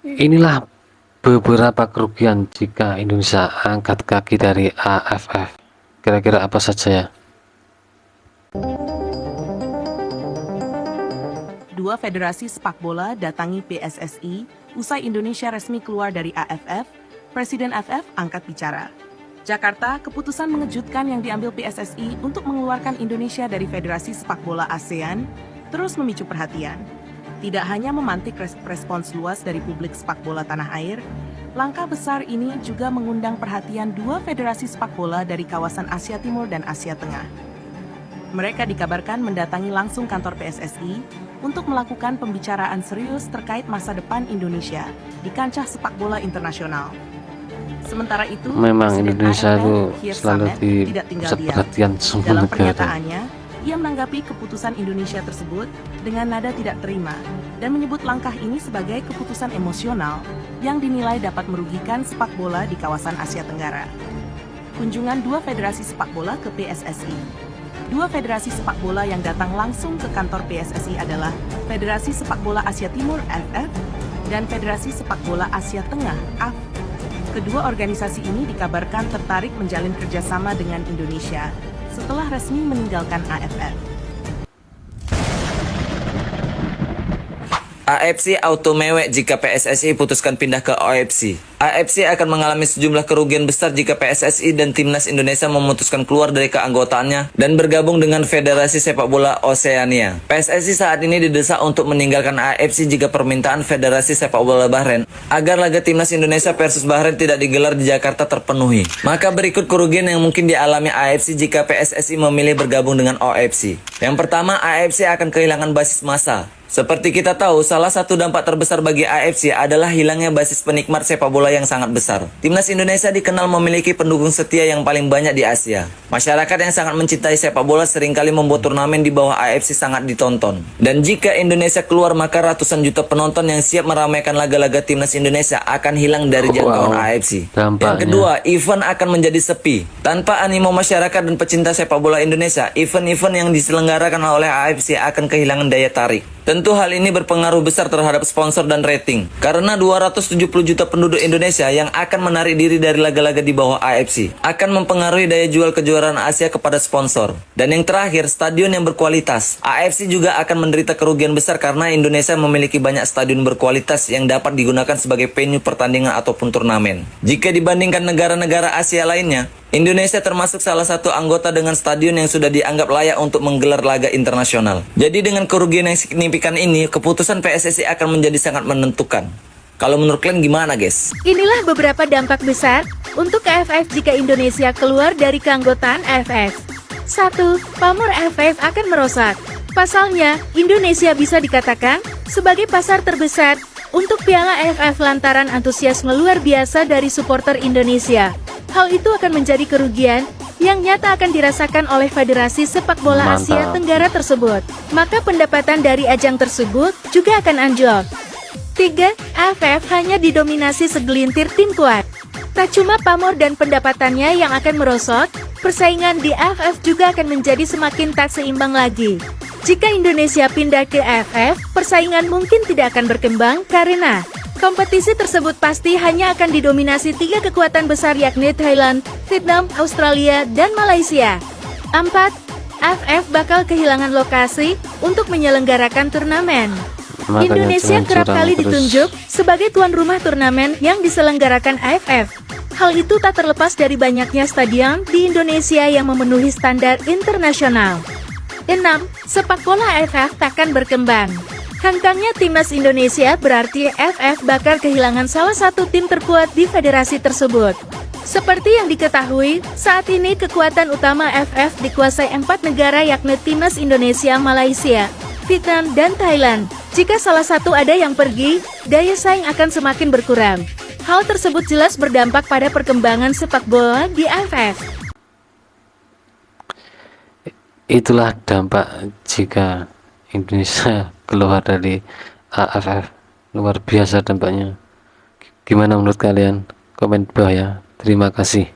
Inilah beberapa kerugian jika Indonesia angkat kaki dari AFF. Kira-kira apa saja ya? Dua federasi sepak bola datangi PSSI usai Indonesia resmi keluar dari AFF. Presiden AFF angkat bicara. Jakarta, keputusan mengejutkan yang diambil PSSI untuk mengeluarkan Indonesia dari Federasi Sepak Bola ASEAN terus memicu perhatian. Tidak hanya memantik respons luas dari publik sepak bola tanah air, langkah besar ini juga mengundang perhatian dua federasi sepak bola dari kawasan Asia Timur dan Asia Tengah. Mereka dikabarkan mendatangi langsung kantor PSSI untuk melakukan pembicaraan serius terkait masa depan Indonesia di kancah sepak bola internasional. Sementara itu, Memang Presiden Indonesia AFF, itu Khier selalu Samet, di tidak tinggal pusat diam. perhatian semua Dalam negara. pernyataannya, ia menanggapi keputusan Indonesia tersebut dengan nada tidak terima dan menyebut langkah ini sebagai keputusan emosional yang dinilai dapat merugikan sepak bola di kawasan Asia Tenggara. Kunjungan dua federasi sepak bola ke PSSI. Dua federasi sepak bola yang datang langsung ke kantor PSSI adalah Federasi Sepak Bola Asia Timur (AFF) dan Federasi Sepak Bola Asia Tengah (AF). Kedua organisasi ini dikabarkan tertarik menjalin kerjasama dengan Indonesia setelah resmi meninggalkan AFF. AFC auto mewek jika PSSI putuskan pindah ke OFC. AFC akan mengalami sejumlah kerugian besar jika PSSI dan Timnas Indonesia memutuskan keluar dari keanggotaannya dan bergabung dengan Federasi Sepak Bola Oseania. PSSI saat ini didesak untuk meninggalkan AFC jika permintaan Federasi Sepak Bola Bahrain agar laga Timnas Indonesia versus Bahrain tidak digelar di Jakarta terpenuhi. Maka berikut kerugian yang mungkin dialami AFC jika PSSI memilih bergabung dengan OFC. Yang pertama, AFC akan kehilangan basis massa. Seperti kita tahu, salah satu dampak terbesar bagi AFC adalah hilangnya basis penikmat sepak bola yang sangat besar. Timnas Indonesia dikenal memiliki pendukung setia yang paling banyak di Asia. Masyarakat yang sangat mencintai sepak bola seringkali membuat turnamen di bawah AFC sangat ditonton. Dan jika Indonesia keluar, maka ratusan juta penonton yang siap meramaikan laga-laga Timnas Indonesia akan hilang dari jangkauan AFC. Dampaknya. Yang kedua, event akan menjadi sepi. Tanpa animo masyarakat dan pecinta sepak bola Indonesia, event-event yang diselenggarakan oleh AFC akan kehilangan daya tarik. Tentu hal ini berpengaruh besar terhadap sponsor dan rating, karena 270 juta penduduk Indonesia yang akan menarik diri dari laga-laga di bawah AFC akan mempengaruhi daya jual kejuaraan Asia kepada sponsor. Dan yang terakhir, stadion yang berkualitas. AFC juga akan menderita kerugian besar karena Indonesia memiliki banyak stadion berkualitas yang dapat digunakan sebagai venue pertandingan ataupun turnamen. Jika dibandingkan negara-negara Asia lainnya, Indonesia termasuk salah satu anggota dengan stadion yang sudah dianggap layak untuk menggelar laga internasional. Jadi dengan kerugian yang signifikan ini, keputusan PSSI akan menjadi sangat menentukan. Kalau menurut kalian gimana, guys? Inilah beberapa dampak besar untuk AFF jika Indonesia keluar dari keanggotaan AFF. 1. Pamor AFF akan merosot. Pasalnya, Indonesia bisa dikatakan sebagai pasar terbesar untuk Piala AFF lantaran antusiasme luar biasa dari supporter Indonesia. Hal itu akan menjadi kerugian yang nyata akan dirasakan oleh Federasi Sepak Bola Asia Tenggara tersebut. Maka pendapatan dari ajang tersebut juga akan anjlok. 3. AFF hanya didominasi segelintir tim kuat. Tak cuma pamor dan pendapatannya yang akan merosot, persaingan di AFF juga akan menjadi semakin tak seimbang lagi. Jika Indonesia pindah ke AFF, persaingan mungkin tidak akan berkembang karena kompetisi tersebut pasti hanya akan didominasi 3 kekuatan besar yakni Thailand, Vietnam, Australia, dan Malaysia. 4. AFF bakal kehilangan lokasi untuk menyelenggarakan turnamen. Makanya Indonesia jangan kerap curang kali terus. ditunjuk sebagai tuan rumah turnamen yang diselenggarakan AFF. Hal itu tak terlepas dari banyaknya stadion di Indonesia yang memenuhi standar internasional. 6. Sepak bola AFF takkan berkembang. Hengkangnya Timnas Indonesia berarti AFF bakal kehilangan salah satu tim terkuat di federasi tersebut. Seperti yang diketahui, saat ini kekuatan utama AFF dikuasai 4 negara yakni Timnas Indonesia, Malaysia, Vietnam, dan Thailand. Jika salah satu ada yang pergi, daya saing akan semakin berkurang. Hal tersebut jelas berdampak pada perkembangan sepak bola di AFF. Itulah dampak jika Indonesia keluar dari AFF. Luar biasa dampaknya. Gimana menurut kalian? Komen di bawah ya. Terima kasih.